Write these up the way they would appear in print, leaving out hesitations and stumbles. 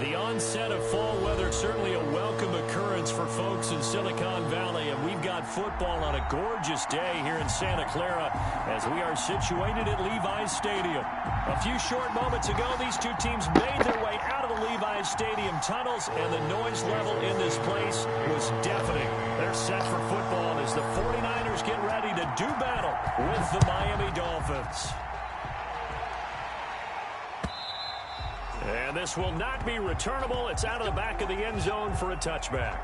The onset of fall weather, certainly a welcome occurrence for folks in Silicon Valley, and we've got football on a gorgeous day here in Santa Clara as we are situated at Levi's Stadium. A few short moments ago, these two teams made their way out of the Levi's Stadium tunnels, and the noise level in this place was deafening. They're set for football as the 49ers get ready to do battle with the Miami Dolphins. And this will not be returnable. It's out of the back of the end zone for a touchback.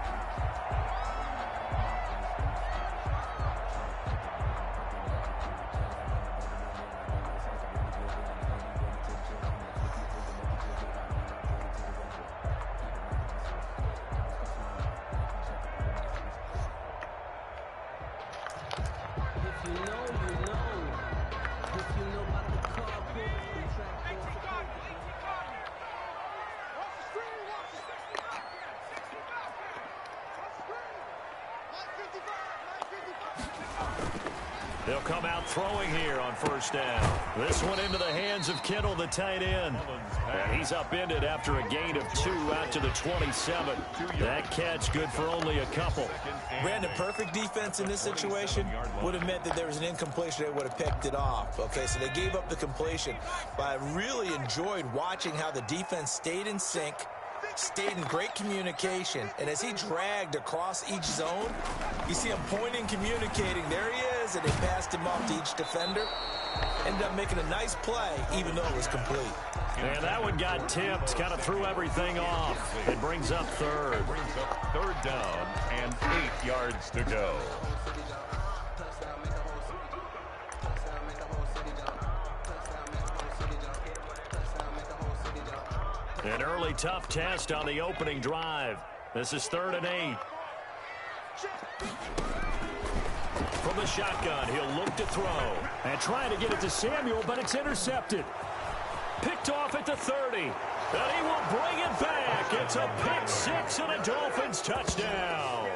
They'll come out throwing here on first down. This one into the hands of Kittle, the tight end. And he's upended after a gain of 2 out to the 27. That catch good for only a couple. Brandon, perfect defense in this situation would have meant that there was an incompletion. They would have picked it off. Okay, so they gave up the completion. But I really enjoyed watching how the defense stayed in sync, stayed in great communication, and as he dragged across each zone, you see him pointing, communicating. There he is, and they passed him off to each defender. Ended up making a nice play, even though it was complete. And that one got tipped, kind of threw everything off. It brings up third. Third down and 8 yards to go. An early tough test on the opening drive. This is 3rd and 8. From the shotgun, he'll look to throw. And try to get it to Samuel, but it's intercepted. Picked off at the 30. And he will bring it back. It's a pick 6 and a Dolphins touchdown.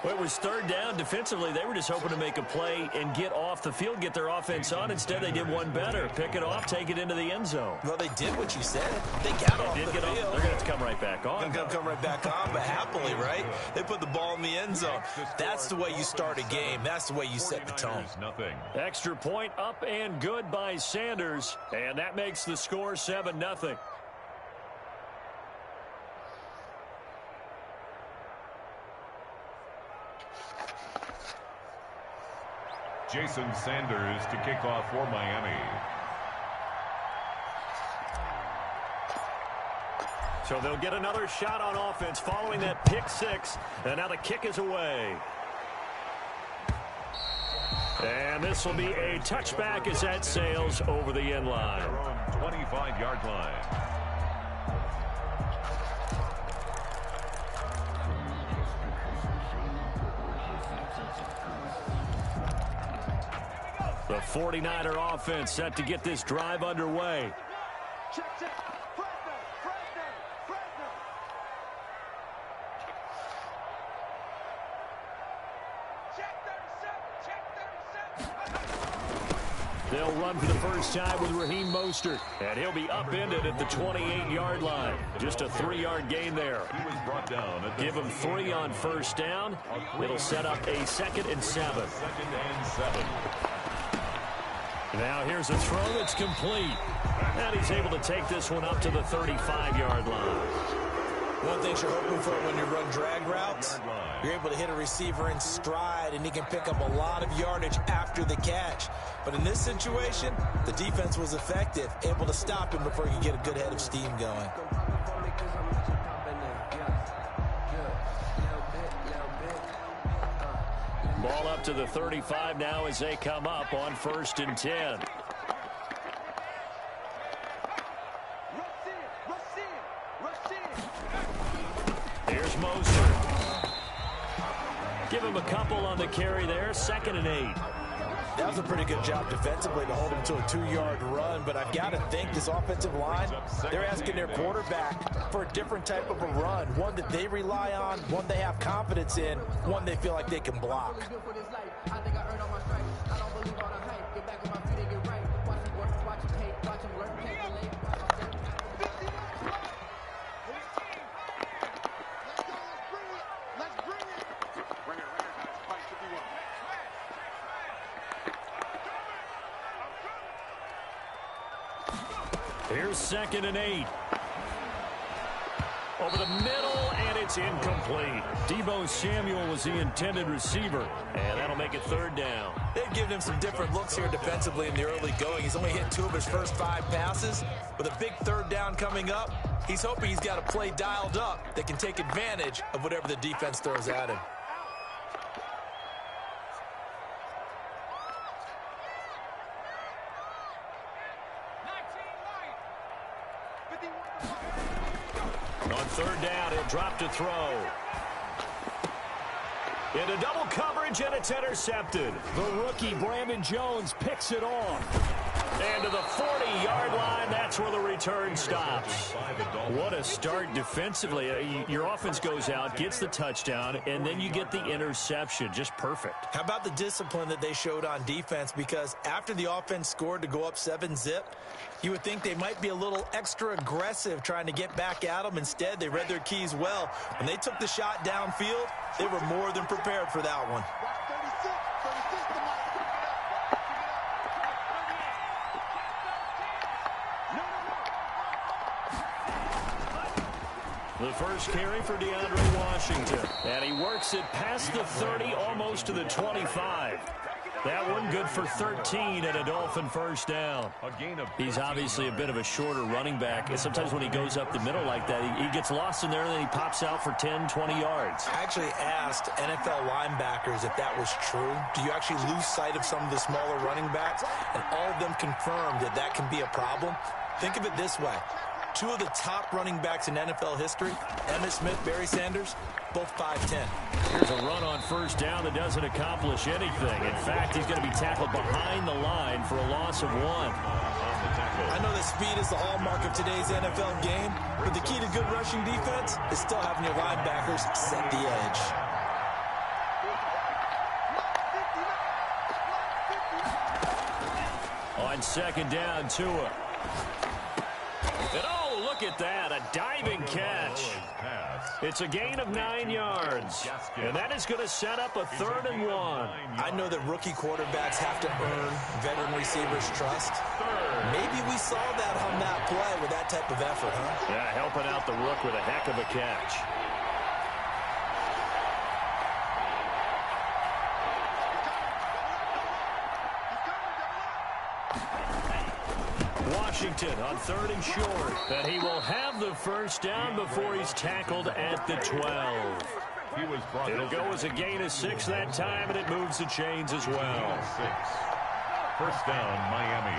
Well, it was 3rd down. Defensively, they were just hoping to make a play and get off the field, get their offense on. Instead, they did one better. Pick it off, take it into the end zone. Well, they did what you said. They got off the field. They're going to have to come right back on. They're going to come right back on, but happily, right? They put the ball in the end zone. That's the way you start a game. That's the way you set the tone. Extra point up and good by Sanders, and that makes the score 7-0. Jason Sanders to kick off for Miami. So they'll get another shot on offense following that pick 6, and now the kick is away. And this will be a touchback as that sails over the end line. 25-yard line. The 49er offense set to get this drive underway. They'll run for the first time with Raheem Mostert, and he'll be upended at the 28-yard line. Just a 3-yard gain there. He was brought down. Give him 3 on first down. It'll set up a 2nd and 7. 2nd and 7. Now here's a throw that's complete. And he's able to take this one up to the 35-yard line. One thing you're hoping for when you run drag routes, you're able to hit a receiver in stride, and he can pick up a lot of yardage after the catch. But in this situation, the defense was effective, able to stop him before he could get a good head of steam going. Ball up to the 35 now as they come up on 1st and 10. Here's Mostert. Give him a couple on the carry there. 2nd and 8. That was a pretty good job defensively to hold him to a 2-yard run, but I've got to think this offensive line, they're asking their quarterback for a different type of a run, one that they rely on, one they have confidence in, one they feel like they can block. Here's 2nd and 8. Over the middle, and it's incomplete. Deebo Samuel was the intended receiver, and that'll make it 3rd down. They've given him some different looks here defensively in the early going. He's only hit 2 of his first 5 passes. With a big 3rd down coming up, he's hoping he's got a play dialed up that can take advantage of whatever the defense throws at him. On 3rd down, he'll drop to throw. Into double coverage, and it's intercepted. The rookie, Brandon Jones, picks it off. And to the 40-yard line, that's where the return stops. What a start defensively. Your offense goes out, gets the touchdown, and then you get the interception. Just perfect. How about the discipline that they showed on defense? Because after the offense scored to go up 7-zip, you would think they might be a little extra aggressive trying to get back at them. Instead, they read their keys well. When they took the shot downfield, they were more than prepared for that one. The first carry for DeAndre Washington. And he works it past the 30, almost to the 25. That one good for 13 and a Dolphin first down. He's obviously a bit of a shorter running back. And sometimes when he goes up the middle like that, he gets lost in there and then he pops out for 10, 20 yards. I actually asked NFL linebackers if that was true. Do you actually lose sight of some of the smaller running backs? And all of them confirmed that that can be a problem. Think of it this way. 2 of the top running backs in NFL history, Emmitt Smith, Barry Sanders, both 5'10". Here's a run on first down that doesn't accomplish anything. In fact, he's going to be tackled behind the line for a loss of 1. I know that speed is the hallmark of today's NFL game, but the key to good rushing defense is still having your linebackers set the edge. On 2nd down, Tua. And oh, look at that, a diving catch. It's a gain of 9 yards, and that is going to set up a 3rd and 1. I know that rookie quarterbacks have to earn veteran receivers' trust. Maybe we saw that on that play with that type of effort, huh? Yeah, helping out the rook with a heck of a catch. Washington on 3rd and short. But he will have the first down before he's tackled at the 12. It'll go as a gain of 6 that time, and it moves the chains as well. 6. First down, Miami.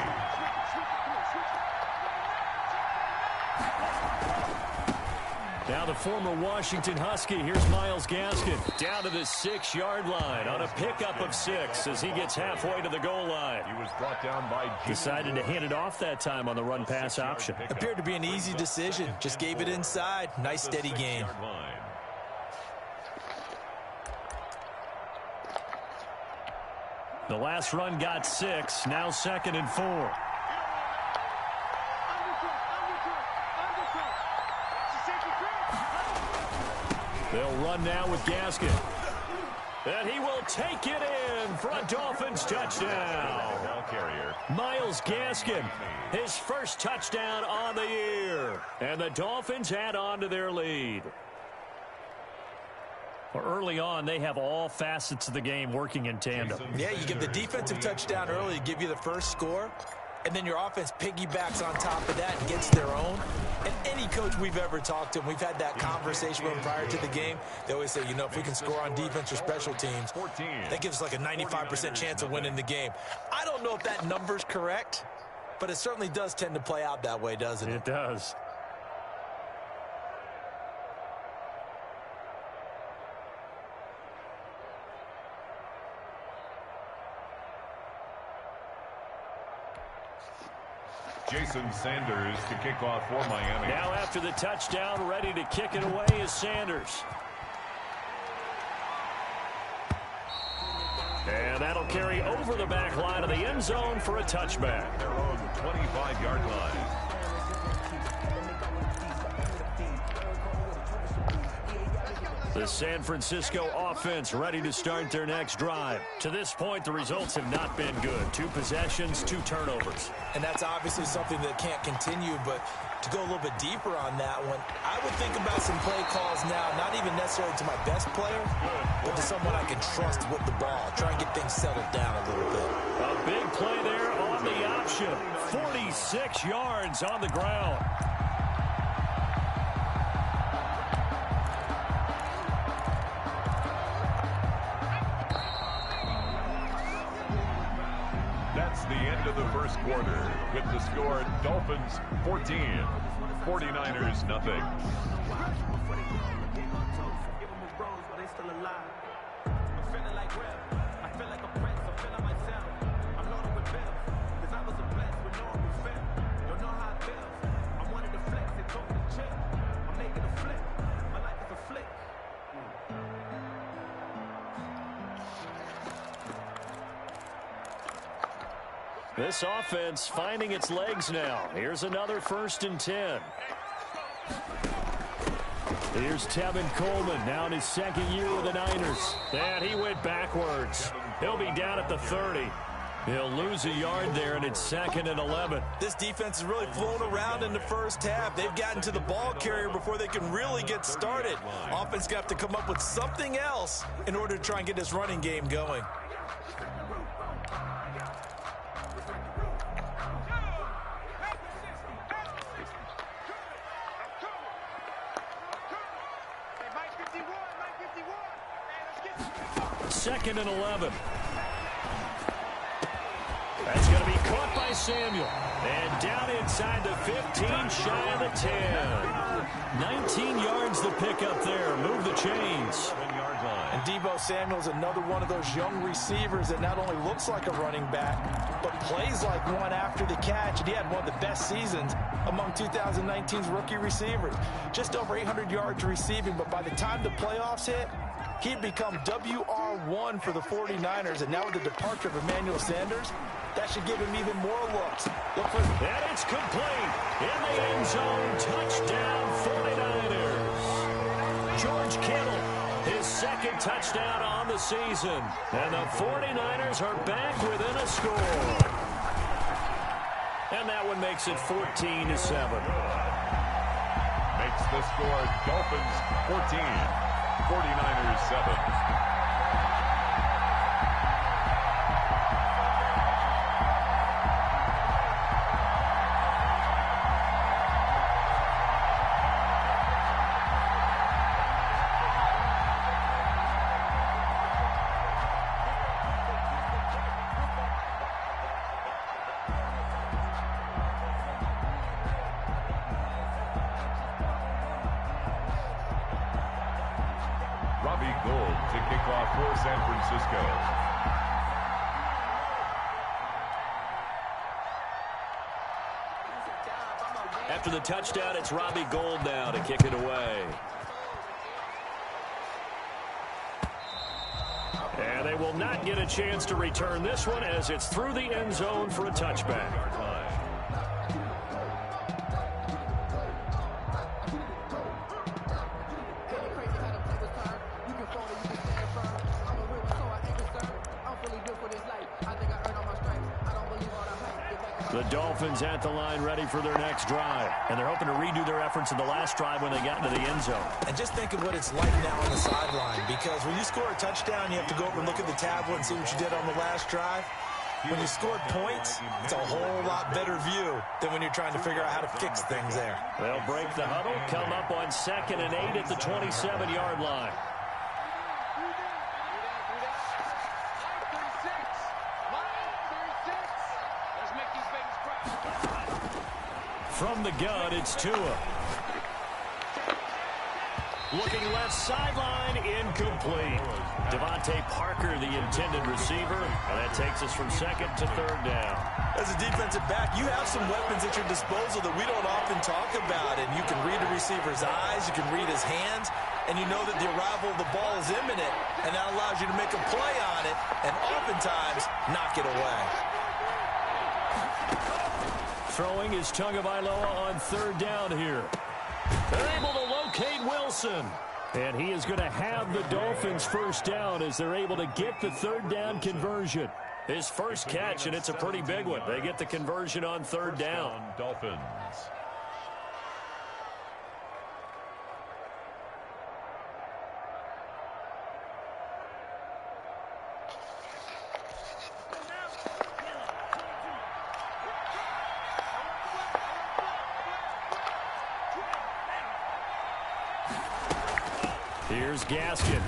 Now the former Washington Husky, here's Myles Gaskin down to the 6-yard line on a pickup of 6 as he gets halfway to the goal line. He was brought down by Decided to hand it off that time on the run-pass option. Appeared to be an easy decision. Just gave it inside. Nice steady gain. The last run got 6, now 2nd and 4. They'll run now with Gaskin. And he will take it in for a Dolphins touchdown. Myles Gaskin, his first touchdown on the year. And the Dolphins add on to their lead. Well, early on, they have all facets of the game working in tandem. Yeah, you give the defensive touchdown early to give you the first score. And then your offense piggybacks on top of that and gets their own. And any coach we've ever talked to, and we've had that conversation with them prior to the game, they always say, you know, if we can score on defense or special teams, that gives us like a 95% chance of winning the game. I don't know if that number's correct, but it certainly does tend to play out that way, doesn't it? It does. Jason Sanders to kick off for Miami. Now after the touchdown, ready to kick it away is Sanders. And that'll carry over the back line of the end zone for a touchback. Their own 25-yard line. The San Francisco offense ready to start their next drive. To this point, the results have not been good. 2 possessions, 2 turnovers. And that's obviously something that can't continue, but to go a little bit deeper on that one, I would think about some play calls now, not even necessarily to my best player, but to someone I can trust with the ball. Try and get things settled down a little bit. A big play there on the option. 46 yards on the ground. That's the end of the first quarter with the score Dolphins 14, 49ers nothing. This offense finding its legs now. Here's another 1st and 10. Here's Tevin Coleman, now in his 2nd year with the Niners. And he went backwards. He'll be down at the 30. He'll lose a yard there, and it's 2nd and 11. This defense has really flown around in the first half. They've gotten to the ball carrier before they can really get started. Offense got to come up with something else in order to try and get this running game going. Second and 11. That's going to be caught by Samuel. And down inside the 15, shy of the 10. 19 yards to pick up there. Move the chains. And Deebo Samuel's another one of those young receivers that not only looks like a running back, but plays like one after the catch. And he had one of the best seasons among 2019's rookie receivers. Just over 800 yards receiving, but by the time the playoffs hit, he'd become WR1 for the 49ers, and now with the departure of Emmanuel Sanders, that should give him even more looks. Look for and it's complete. In the end zone, touchdown 49ers. George Kittle, his 2nd touchdown on the season. And the 49ers are back within a score. And that one makes it 14-7. Makes the score Dolphins 14. 49ers 7. To kick off for San Francisco. After the touchdown, it's Robbie Gould now to kick it away. And they will not get a chance to return this one as it's through the end zone for a touchback. The Dolphins at the line ready for their next drive. And they're hoping to redo their efforts in the last drive when they got into the end zone. And just think of what it's like now on the sideline, because when you score a touchdown, you have to go over and look at the tablet and see what you did on the last drive. When you scored points, it's a whole lot better view than when you're trying to figure out how to fix things there. They'll break the huddle, come up on 2nd and 8 at the 27-yard line. From the gun, it's Tua. Looking left sideline, incomplete. Devontae Parker, the intended receiver. And that takes us from 2nd to 3rd down. As a defensive back, you have some weapons at your disposal that we don't often talk about. And you can read a receiver's eyes, you can read his hands, and you know that the arrival of the ball is imminent. And that allows you to make a play on it and oftentimes knock it away. Throwing is Tagovailoa on 3rd down here. They're able to locate Wilson. And he is going to have the Dolphins first down as they're able to get the third down conversion. His first catch, and it's a pretty big one. They get the conversion on third down. Dolphins. Here's Gaskin.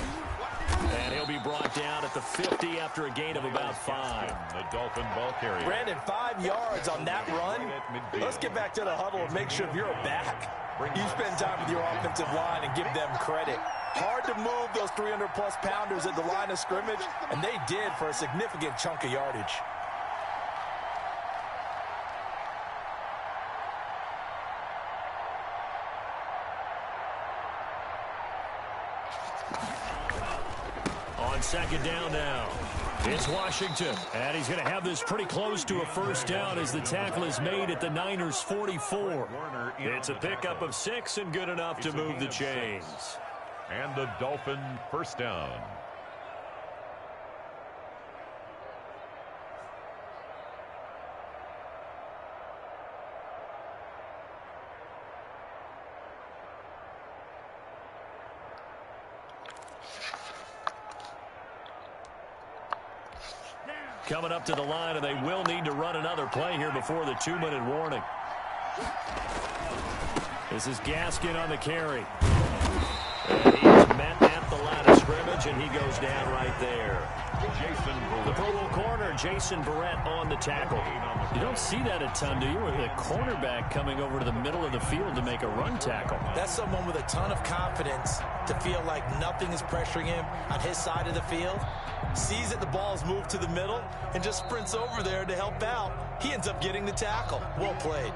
And he'll be brought down at the 50 after a gain of about 5. The Dolphin ball carrier. Brandon, 5 yards on that run. Let's get back to the huddle and make sure if you're back, you spend time with your offensive line and give them credit. Hard to move those 300-plus pounders at the line of scrimmage, and they did for a significant chunk of yardage. On second down now, it's Washington. And he's going to have this pretty close to a first down as the tackle is made at the Niners' 44. It's a pickup of 6 and good enough to move the chains. And the Dolphin first down. Coming up to the line, and they will need to run another play here before the 2-minute warning. This is Gaskin on the carry. And he is met at the line of scrimmage, and he goes down right there. The Pro Bowl corner, Jason Barrett, on the tackle. You don't see that a ton, do you? With a cornerback coming over to the middle of the field to make a run tackle. That's someone with a ton of confidence to feel like nothing is pressuring him on his side of the field. Sees that the ball is moved to the middle and just sprints over there to help out. He ends up getting the tackle. Well played.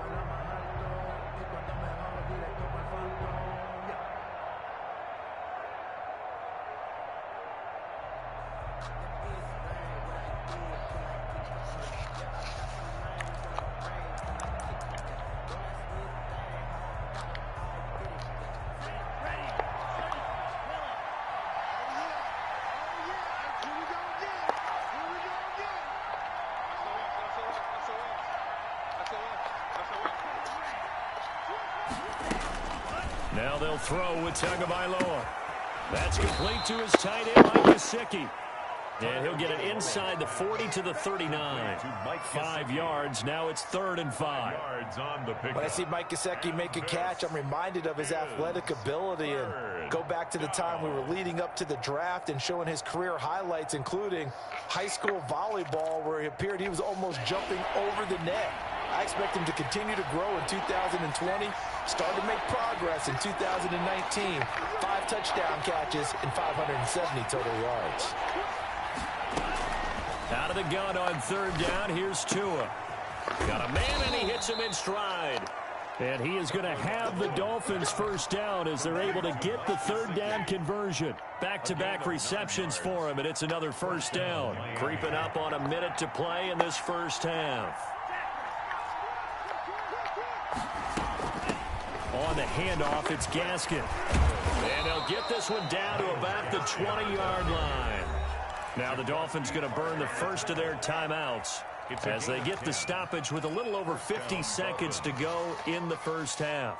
Now they'll throw with Tagovailoa. That's complete to his tight end, Mike Gesicki. And he'll get it inside the 40 to the 39. 5 yards. Now it's 3rd and 5. When I see Mike Gesicki make a catch, I'm reminded of his athletic ability. And go back to the time we were leading up to the draft and showing his career highlights, including high school volleyball, where he appeared he was almost jumping over the net. I expect him to continue to grow in 2020. Start to make progress in 2019. 5 touchdown catches and 570 total yards. Out of the gun on 3rd down, here's Tua. Got a man, and he hits him in stride. And he is going to have the Dolphins first down as they're able to get the 3rd down conversion. Back-to-back receptions for him, and it's another first down. Creeping up on a minute to play in this first half. On the handoff, it's Gaskin. And they'll get this one down to about the 20-yard line. Now the Dolphins going to burn the first of their timeouts as they get the stoppage with a little over 50 seconds to go in the first half.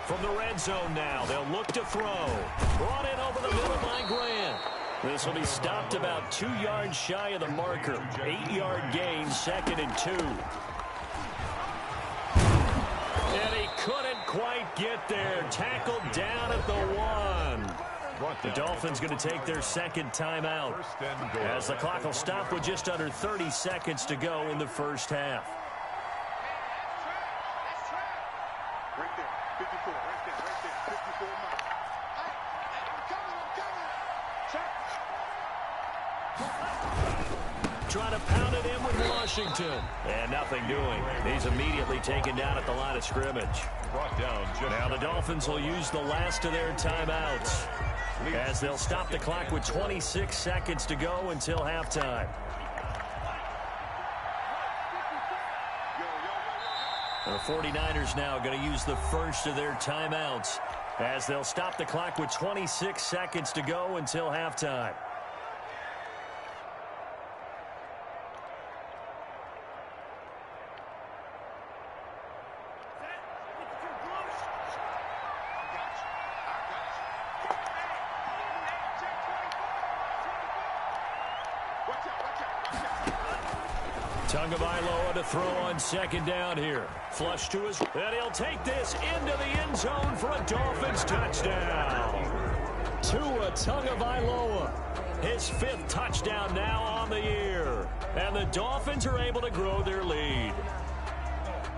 From the red zone now, they'll look to throw. Brought in over the middle by Grant. This will be stopped about 2 yards shy of the marker. 8-yard gain, 2nd and 2. And he couldn't quite get there. Tackled down at the 1. The Dolphins going to take their second timeout as the clock will stop with just under 30 seconds to go in the first half. Right there, 54, right there, 54 miles. trying to pound it in with Washington. And nothing doing. He's immediately taken down at the line of scrimmage. Brought down. Now the Dolphins will use the last of their timeouts as they'll stop the clock with 26 seconds to go until halftime. The 49ers now going to use the first of their timeouts as they'll stop the clock with 26 seconds to go until halftime. Tagovailoa to throw on second down here. Flush to his, and he'll take this into the end zone for a Dolphins touchdown. Tua Tagovailoa, his 5th touchdown now on the year. And the Dolphins are able to grow their lead.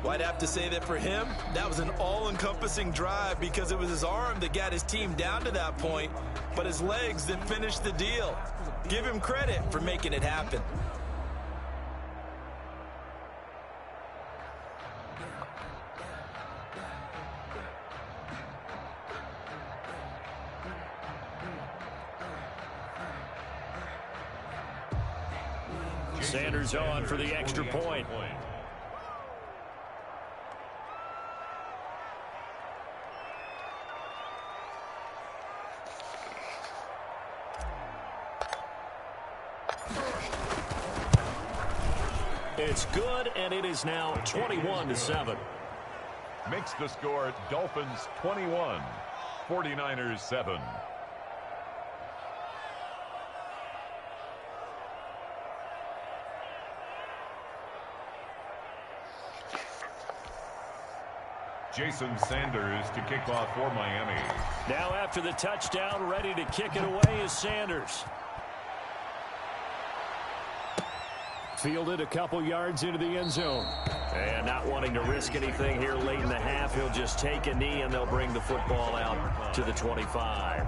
Well, I'd have to say that for him, that was an all-encompassing drive because it was his arm that got his team down to that point, but his legs that finished the deal. Give him credit for making it happen. Sanders on for the extra point. It's good, and it is now 21-7. Makes the score Dolphins 21, 49ers 7. Jason Sanders to kick off for Miami. Now after the touchdown, ready to kick it away is Sanders. Fielded a couple yards into the end zone. And not wanting to risk anything here late in the half, he'll just take a knee and they'll bring the football out to the 25.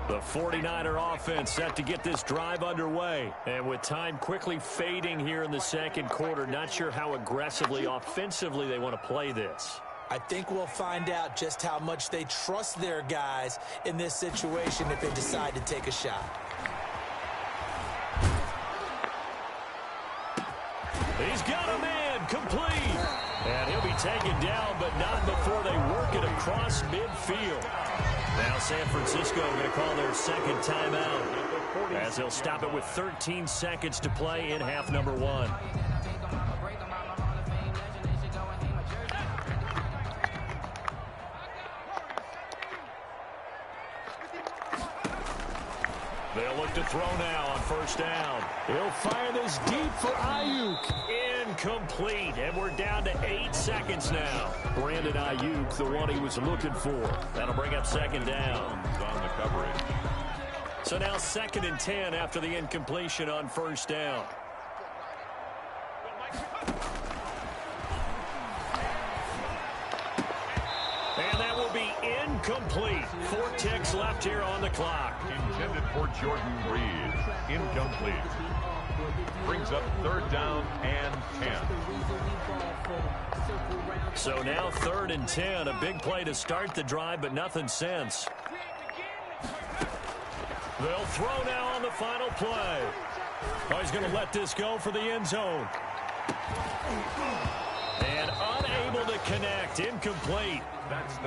The 49er offense set to get this drive underway. And with time quickly fading here in the second quarter, not sure how aggressively, offensively they want to play this. I think we'll find out just how much they trust their guys in this situation if they decide to take a shot. He's got a man complete. And he'll be taken down, but not before they work it across midfield. Now San Francisco going to call their second timeout as they'll stop it with 13 seconds to play in half number 1. They'll look to throw now on first down. He'll fire this deep for Ayuk. Incomplete, and we're down to 8 seconds now. Brandon Ayuk, the one he was looking for. That'll bring up second down. On the coverage. So now 2nd and 10 after the incompletion on first down. And that will be incomplete. 4 ticks left here on the clock. Intended for Jordan Reed. Incomplete. Brings up 3rd down and 10. So now 3rd and 10. A big play to start the drive, but nothing since. They'll throw now on the final play. Oh, he's going to let this go for the end zone. And unable to connect. Incomplete.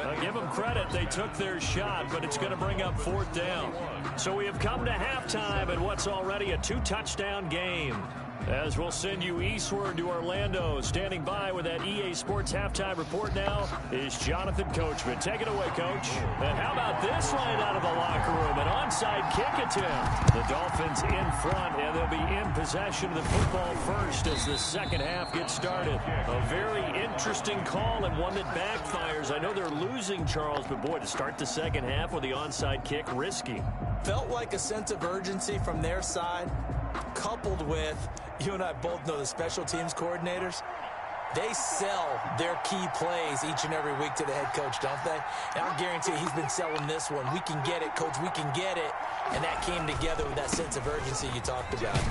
I'll give them credit. They took their shot, but it's going to bring up 4th down. So we have come to halftime in what's already a 2-touchdown game. As we'll send you eastward to Orlando. Standing by with that EA Sports halftime report now is Jonathan Coachman. Take it away, Coach. And how about this line out of the locker room? An onside kick attempt. The Dolphins in front, and they'll be in possession of the football first as the second half gets started. A very interesting call and one that backfires. I know they're losing, Charles, but boy, to start the second half with the onside kick, risky. Felt like a sense of urgency from their side, coupled with, you and I both know the special teams coordinators, they sell their key plays each and every week to the head coach, don't they? And I'll guarantee he's been selling this one. We can get it, coach, we can get it. And that came together with that sense of urgency you talked about.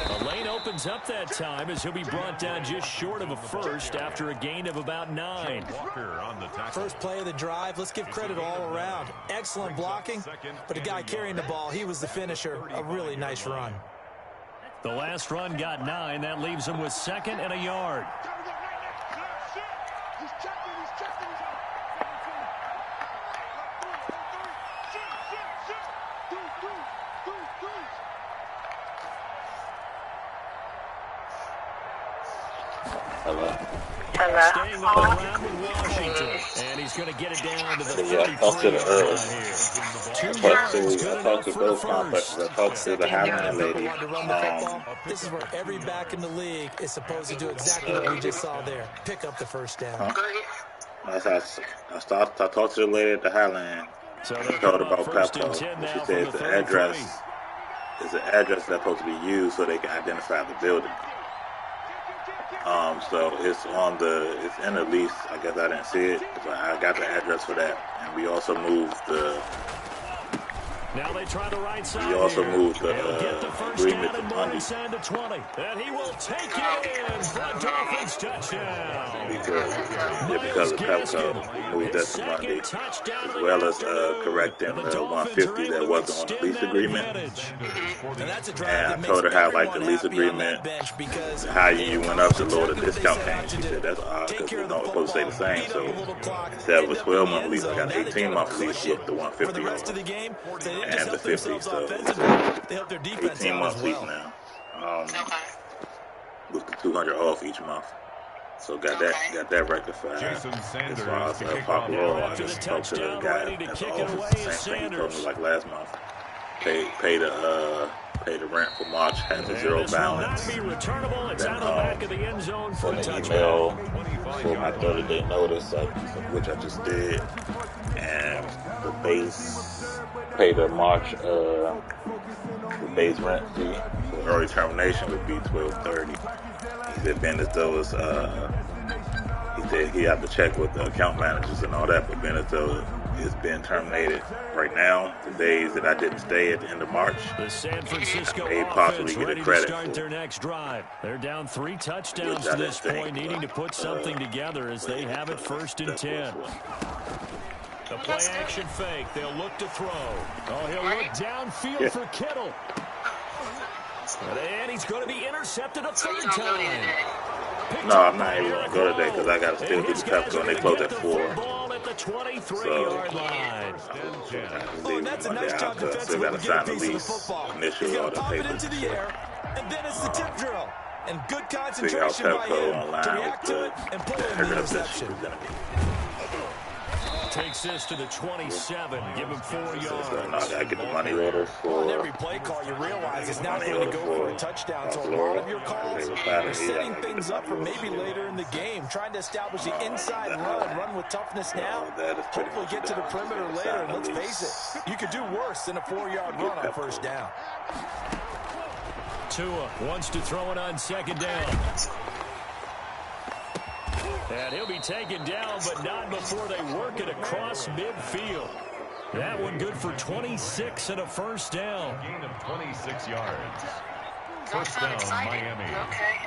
The lane opens up that time as he'll be brought down just short of a first after a gain of about 9. First play of the drive, let's give credit all around. Excellent blocking, but the guy carrying the ball, he was the finisher. A really nice run. The last run got 9. That leaves him with 2nd and a yard. Staying on the ground with Washington, and he's going to get it down to the 33. I talked to both complexes. I talked to the Highline lady. This is where every back in the league is supposed to do exactly what we just saw there. Pick up the first down. I talked to the lady at the Highline. So she told about Pepco. She said it's the address that's supposed to be used so they can identify the building. So it's in the lease. I guess I didn't see it, but I got the address for that. And we also moved the. Now they try the right side. We also moved the agreement to Monday. To 20, and he will take it in for a Dolphins touchdown. Because of Pepco, we moved that to Monday, as well as correcting the 150 that wasn't on the lease agreement. And I told her how, like, the lease agreement, how you went up to lower the discount payment. She said that's odd because we're not supposed to stay the same. So instead of a 12-month lease, I got an 18-month lease with the 150 on. And the 50, so it's 18 months lease now. With the 200 off each month. So got that rectified. As far as Pop Roll, I just talked to the guy at the office. Same thing he told me like last month. Pay the rent for March, has a zero balance. Then sent an email for my 30-day notice, which I just did, and the base pay the March the base rent fee. So early termination would be $12.30. He said being as though it's he said he had to check with the account managers and all that, but being as though it's been terminated right now, the days that I didn't stay at the end of March, the San Francisco may possibly get a credit to start their next drive. They're down 3 touchdowns to this point, needing to put something together as they have it 1st and 10. The play action fake. They'll look to throw. Oh, he'll look downfield for Kittle. And he's going to be intercepted a 3rd time. No, I'm not even going to go today because I got to still do the Pepco and they close at 4. So, that's a nice job defensively to get a piece of the football. He's going to pop it into the air, and then it's the tip drill. And good concentration by him to react to it and pull in the interception. Takes this to the 27. Give him 4 yards. So now I gotta get the money order for. On every play call, you realize it's not going to go for a touchdown. So a lot of your calls are setting things up for maybe later in the game, trying to establish the inside run with toughness now. Hopefully get to the perimeter later. And let's face it, you could do worse than a 4-yard run on 1st down. Tua wants to throw it on 2nd down. And he'll be taken down, but not before they work it across midfield. That one good for 26 and a 1st down. Gain of 26 yards. 1st down, Miami. Okay.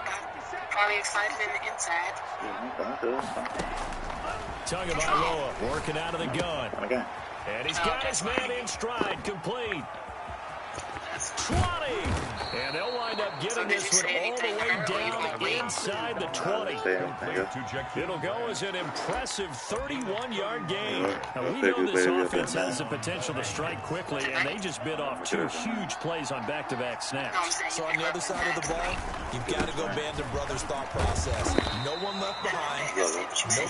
Probably excited in the inside. Tagovailoa working out of the gun. And he's got his man in stride, complete. 20. And they'll wind up getting this one all the way down inside the 20. It'll go as an impressive 31-yard gain. Now, we know this offense has the potential to strike quickly, and they just bit off 2 huge plays on back-to-back snaps. So on the other side of the ball, you've got to go Band of Brothers thought process. No one left behind, no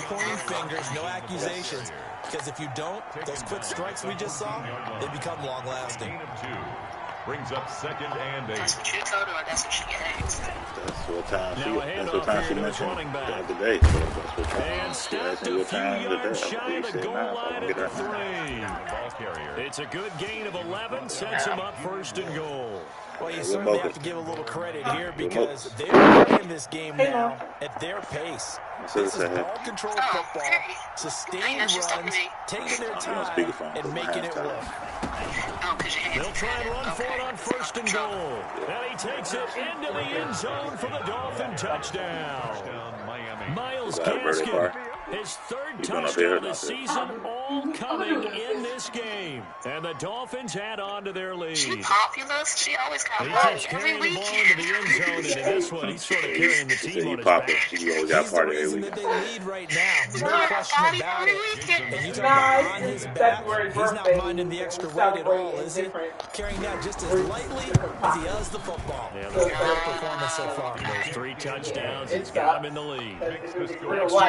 pointing fingers, no accusations. Because if you don't, those quick strikes we just saw, they become long-lasting. Brings up 2nd and 8. That's what you told her, or that's what she asked? That's what time she mentioned running back. the other day. So that's what time And she stopped asked me a what few time yards today. shy of the goal line at the 3. Ball carrier. It's a good gain of 11, sets him up 1st and goal. Well, you certainly have to give a little credit here because they're playing this game now at their pace. This is ball-control football, sustained runs, taking their time, and making it work. They'll try and run for it on 1st and goal. And he takes it into the end zone for the Dolphin touchdown. Miles Gaskin, his 3rd touchdown this season, all coming in this game. And the Dolphins add on to their lead. She popular. She always got He money keeps every carrying the week. ball into the end zone, and in this one, he's sort of carrying the team on his back. She always got He's the part of every reason week. that they lead right now. No question about it. And you talk about on his back, he's not minding the extra weight at all, is he? Carrying that just as lightly as he does the football. Yeah, Great performance so far. those 3 touchdowns, he's got him in the lead. Extra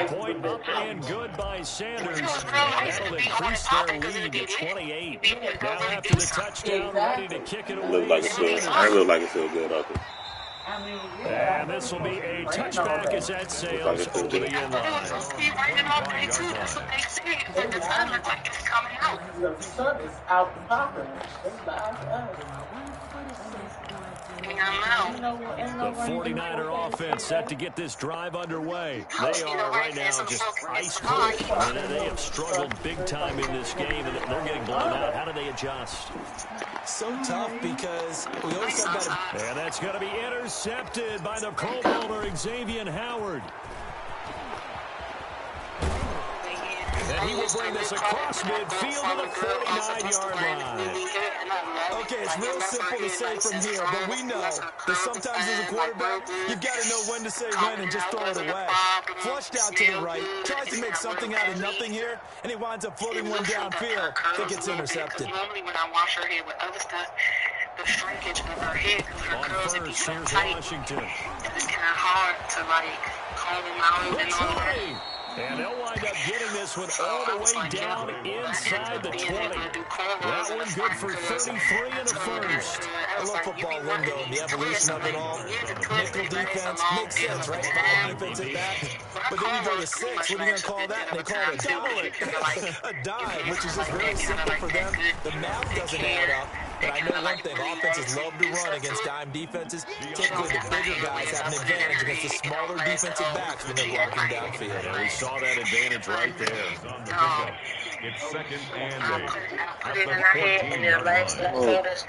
point up and good by Sanders. That'll increase their lead to 28. Now after the touchdown, ready to kick it away. It looked like it feel good up there. And this will be a touchback as that sails over the end line. That's what they said, but the time looks like it's coming out. The sun is out the pocket. The The 49er offense set to get this drive underway. They are right now just ice cold. They have struggled big time in this game, and they're getting blown out. How do they adjust? So tough because we always said that. And that's going to be intercepted by the Pro Bowler, Xavier Howard. And he will bring this across midfield to the 49-yard line. Okay, it's real simple to say from here, but we know that sometimes as a quarterback, you've got to know when to say when and just throw it away. Flushed out to the right, tries to make something out of nothing here, and he winds up floating one downfield that gets intercepted. Normally when I wash her head with other stuff, the shrinkage of her head, her curls would be so tight. Washington. It's kind of hard to like comb them out and all that. And they'll wind up getting this one all the way down inside the 20. That one good for 33 in the first. I love football lingo and the evolution of it all. Nickel defense makes sense, right? Ball defensive back. But then you go to 6. What are you going to call that? And they call it a dive. A dive, which is just very simple for them. The math doesn't add up. But I know one thing, offenses love to run against dime defenses. Typically, the bigger guys have an advantage against the smaller defensive backs when they're blocking downfield. And we saw that advantage right there. It's 2nd and 8. Put it in her head, and then last told us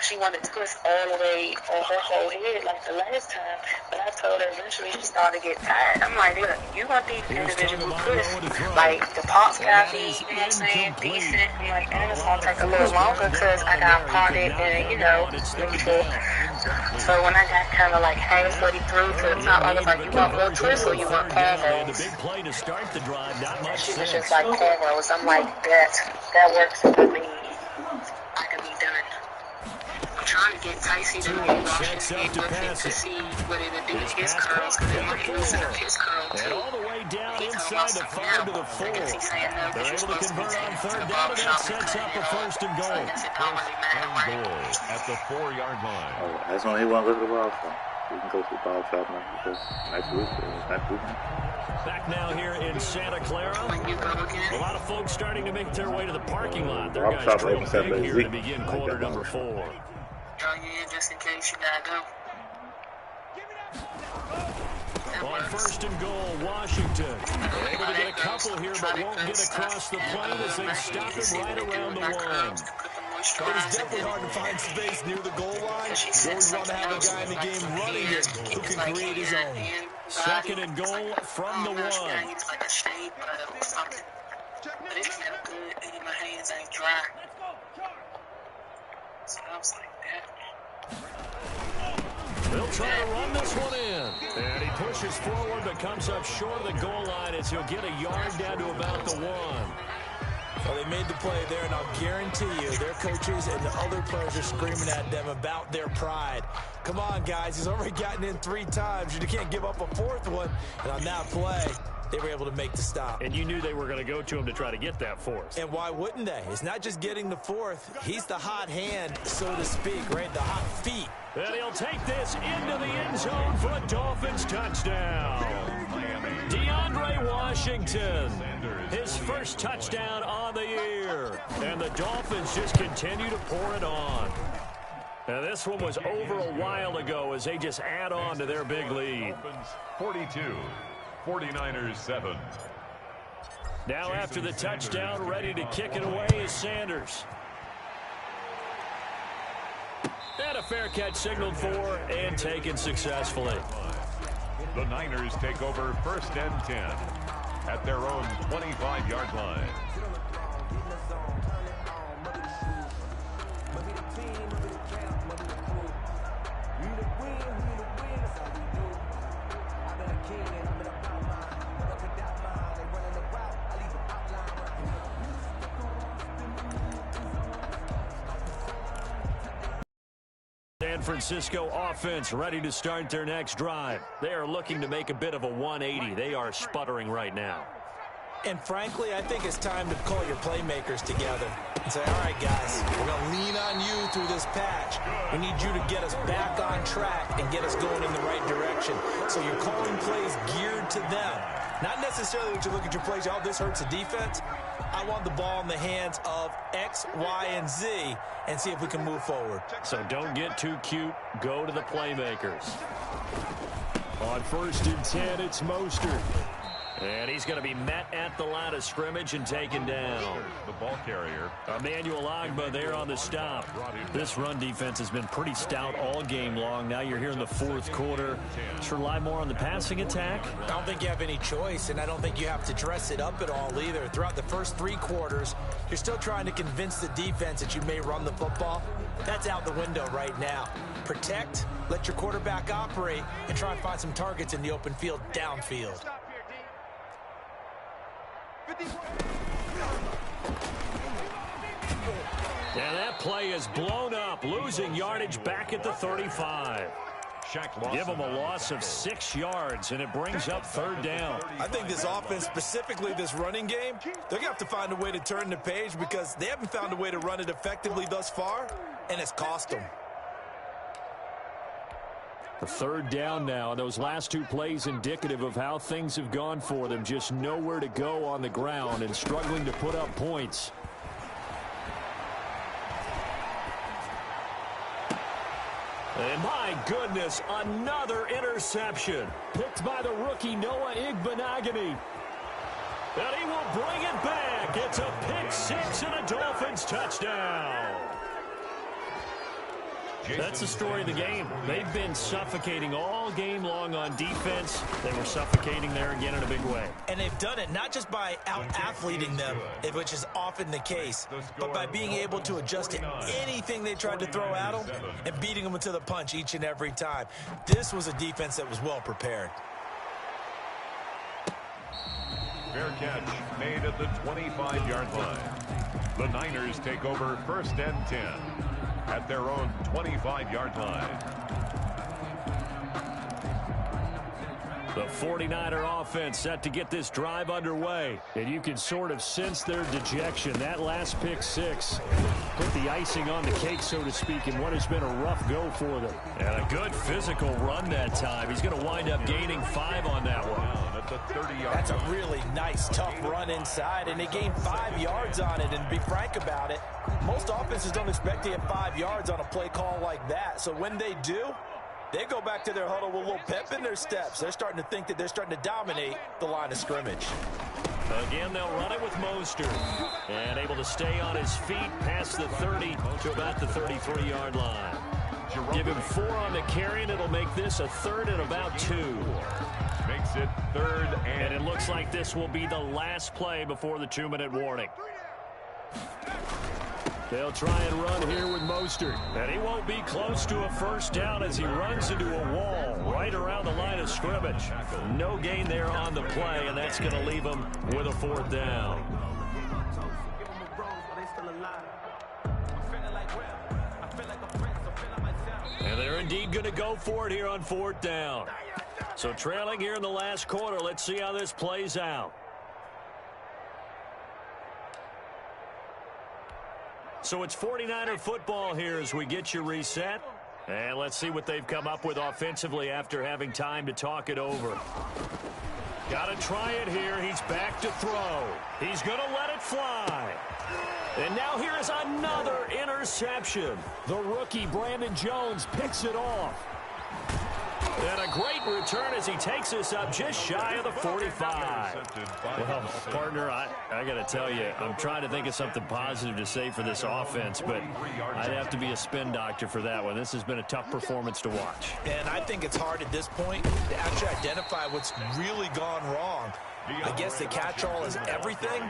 she wanted to twist all the way on her whole head like the last time, but I told her eventually she started to get tired. I'm like, look, you want these individual twists, like the pops gotta be, you know what I'm saying, decent. I'm like, and it's gonna take a little longer because I got potted and, you know, before. So when I got kind of like halfway through to the top, I was like, you want little twists or you want cornrows? The big play to start the drive, not much She was sense. just like cornrows. I'm like, that works for me. I can be done. Trying to get Tyson to Sets up to pass to it. see what it'll do to his curls, because it might loosen up his curl And too. all the way down inside the 5 to the 4. They're able to convert on 3rd down, and that sets up a 1st and goal. And goal at the 4-yard line. That's when he won't go to the ball shop. We can go to the ball shop next week. Back now here in Santa Clara. A lot of folks starting to make their way to the parking lot. Their guys trail big here to begin quarter number 4. Oh yeah, just in case you gotta go. On 1st and goal, Washington. They're able to get a couple here, but won't get across the plane as they stop him right around the 1. It is definitely hard to find space near the goal line. You always want to have a guy in the game running it who can create his own. 2nd and goal from the 1. Like a shade or something. But it smelled good and my hands ain't dry. So I was like that. They'll try to run this one in. And he pushes forward but comes up short of the goal line as he'll get a yard down to about the 1. Well, they made the play there, and I'll guarantee you their coaches and the other players are screaming at them about their pride. Come on, guys. He's already gotten in 3 times. You can't give up a 4th one. And on that play, they were able to make the stop. And you knew they were going to go to him to try to get that fourth. And why wouldn't they? It's not just getting the fourth. He's the hot hand, so to speak, right? The hot feet. And he'll take this into the end zone for a Dolphins touchdown. DeAndre Washington, his first touchdown on the year. And the Dolphins just continue to pour it on. And this one was over a while ago as they just add on to their big lead. 42, 49ers 7. Now after the touchdown, ready to kick it away is Sanders. And a fair catch signaled for and taken successfully. The Niners take over 1st and 10 at their own 25-yard line. San Francisco offense ready to start their next drive. They are looking to make a bit of a 180. They are sputtering right now. And frankly, I think it's time to call your playmakers together and say, all right, guys, we're going to lean on you through this patch. We need you to get us back on track and get us going in the right direction. So you're calling plays geared to them. Not necessarily that you look at your plays, oh, this hurts the defense. I want the ball in the hands of X, Y, and Z and see if we can move forward. So don't get too cute. Go to the playmakers. On 1st and 10, it's Mostert. And he's going to be met at the line of scrimmage and taken down. The ball carrier. Emmanuel Ogbah there on the stop. This run defense has been pretty stout all game long. Now you're here in the 4th quarter. Should rely more on the passing attack. I don't think you have any choice, and I don't think you have to dress it up at all either. Throughout the first 3 quarters, you're still trying to convince the defense that you may run the football. That's out the window right now. Protect, let your quarterback operate, and try and find some targets in the open field downfield. And that play is blown up, losing yardage back at the 35. Give them a loss of 6 yards, and it brings up 3rd down. I think this offense, specifically this running game, they're going to have to find a way to turn the page because they haven't found a way to run it effectively thus far, and it's cost them. The 3rd down now. Those last 2 plays indicative of how things have gone for them. Just nowhere to go on the ground and struggling to put up points. And my goodness, another interception. Picked by the rookie Noah Igbenogany. And he will bring it back. It's a pick 6 and a Dolphins touchdown. That's the story of the game. They've been suffocating all game long on defense. They were suffocating there again in a big way. And they've done it not just by out-athleting them, which is often the case, but by being able to adjust to anything they tried to throw at them and beating them to the punch each and every time. This was a defense that was well prepared. Fair catch made at the 25-yard line. The Niners take over 1st and 10 at their own 25-yard line. The 49er offense set to get this drive underway. And you can sort of sense their dejection. That last pick 6 put the icing on the cake, so to speak, in what has been a rough go for them. And a good physical run that time. He's going to wind up gaining 5 on that one. That's a really nice, tough run inside, and they gained 5 yards on it. And to be frank about it, most offenses don't expect to get 5 yards on a play call like that. So when they do, they go back to their huddle with a little pep in their steps. They're starting to think that they're starting to dominate the line of scrimmage. Again, they'll run it with Mostert. And able to stay on his feet past the 30 to about the 33-yard line. Give him 4 on the carry, and it'll make this a 3rd and about 2. Makes it 3rd, and it looks like this will be the last play before the 2-minute warning. They'll try and run here with Mostert. And he won't be close to a 1st down as he runs into a wall right around the line of scrimmage. No gain there on the play, and that's going to leave him with a 4th down. And they're indeed going to go for it here on 4th down. So trailing here in the last quarter. Let's see how this plays out. So it's 49er football here as we get you reset. And let's see what they've come up with offensively after having time to talk it over. Got to try it here. He's back to throw. He's going to let it fly. And now here is another interception. The rookie, Brandon Jones, picks it off. And a great return as he takes us up just shy of the 45. Well, partner, I got to tell you, I'm trying to think of something positive to say for this offense, but I'd have to be a spin doctor for that one. This has been a tough performance to watch. And I think it's hard at this point to actually identify what's really gone wrong. I guess the catch-all is everything.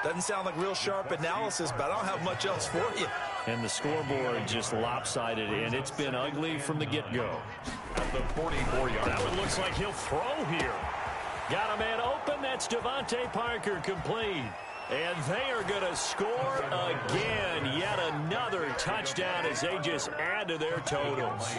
Doesn't sound like real sharp analysis, but I don't have much else for you. And the scoreboard just lopsided, and it's been ugly from the get-go. At the 44-yard That one looks like he'll throw here. Got a man open. That's Devontae Parker complete. And they are going to score again. Yet another touchdown as they just add to their totals.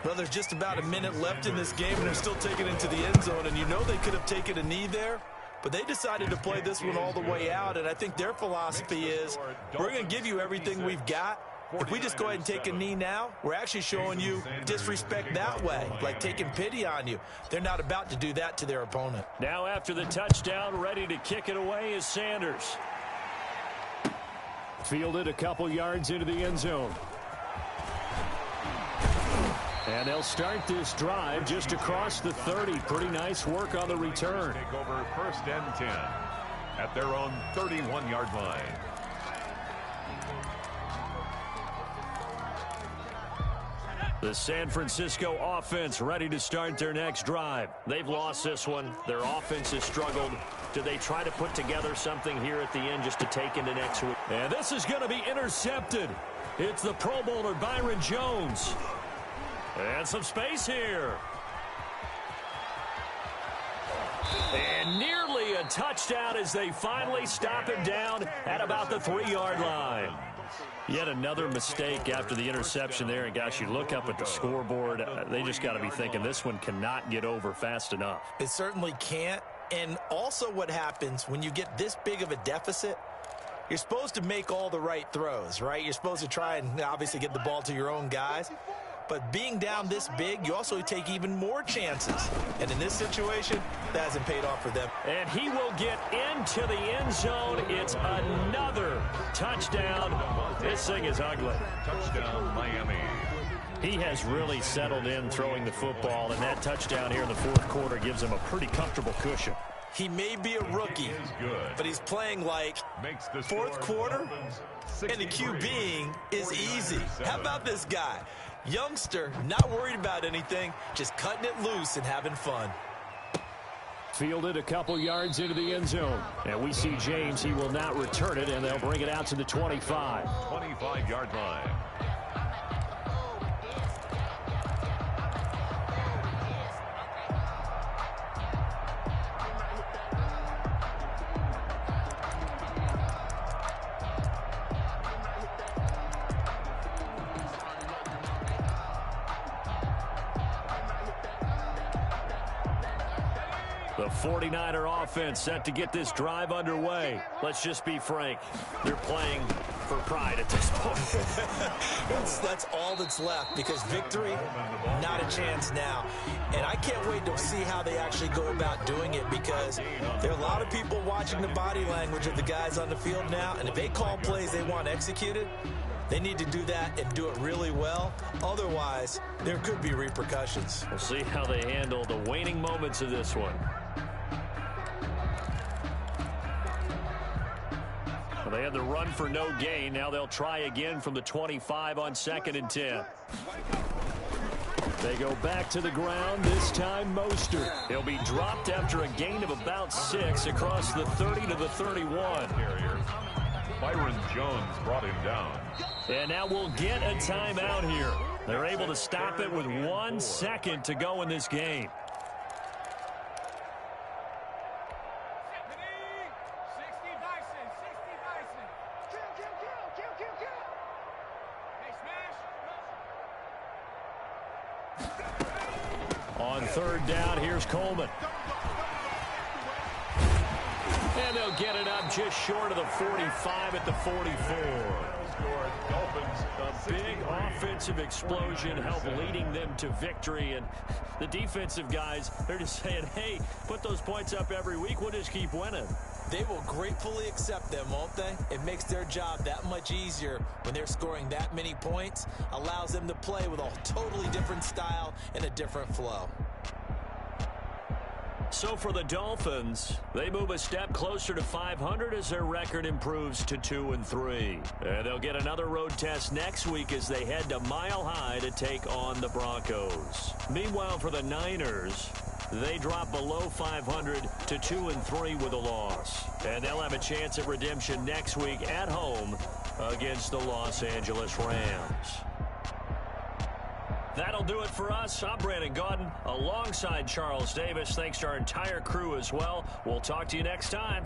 Well, there's just about a minute left in this game, and they're still taking it into the end zone. And you know they could have taken a knee there, but they decided to play this one all the way out. And I think their philosophy is, we're going to give you everything we've got. If we just go ahead and take a knee now, we're actually showing you disrespect that way, like taking pity on you. They're not about to do that to their opponent. Now after the touchdown, ready to kick it away is Sanders. Fielded a couple yards into the end zone. And they'll start this drive just across the 30. Pretty nice work on the return. Take over first and 10 at their own 31-yard line. The San Francisco offense ready to start their next drive. They've lost this one. Their offense has struggled. Do they try to put together something here at the end just to take into next week? And this is going to be intercepted. It's the Pro Bowler Byron Jones. And some space here. And nearly a touchdown as they finally stop him down at about the 3-yard line. Yet another mistake after the interception there. And, gosh, you look up at the scoreboard. They just got to be thinking this one cannot get over fast enough. It certainly can't. And also what happens when you get this big of a deficit, you're supposed to make all the right throws, right? You're supposed to try and obviously get the ball to your own guys. But being down this big, you also take even more chances. And in this situation, that hasn't paid off for them. And he will get into the end zone. It's another touchdown. This thing is ugly. Touchdown, Miami. He has really settled in throwing the football, and that touchdown here in the fourth quarter gives him a pretty comfortable cushion. He may be a rookie, but he's playing like fourth quarter, and the QBing is easy. How about this guy? Youngster, not worried about anything, just cutting it loose and having fun. Fielded a couple yards into the end zone. And we see James. He will not return it, and they'll bring it out to the 25. 25-yard line. The 49er offense set to get this drive underway. Let's just be frank. They're playing for pride at this point. That's all that's left, because victory, not a chance now. And I can't wait to see how they actually go about doing it, because there are a lot of people watching the body language of the guys on the field now, and if they call plays they want executed, they need to do that and do it really well. Otherwise, there could be repercussions. We'll see how they handle the waning moments of this one. Well, they had the run for no gain. Now they'll try again from the 25 on 2nd and 10. They go back to the ground, this time Mostert. He'll be dropped after a gain of about 6 across the 30 to the 31. Byron Jones brought him down. And now we'll get a timeout here. They're able to stop it with 1 second to go in this game. On 3rd down. Here's Coleman. And they'll get it up just short of the 45 at the 44. A big offensive explosion helped leading them to victory. And the defensive guys, they're just saying, hey, put those points up every week. We'll just keep winning. They will gratefully accept them, won't they? It makes their job that much easier when they're scoring that many points. Allows them to play with a totally different style and a different flow. So for the Dolphins, they move a step closer to 500 as their record improves to 2-3. And they'll get another road test next week as they head to Mile High to take on the Broncos. Meanwhile, for the Niners, they drop below 500 to 2-3 with a loss. And they'll have a chance at redemption next week at home against the Los Angeles Rams. That'll do it for us. I'm Brandon Gaudin alongside Charles Davis. Thanks to our entire crew as well. We'll talk to you next time.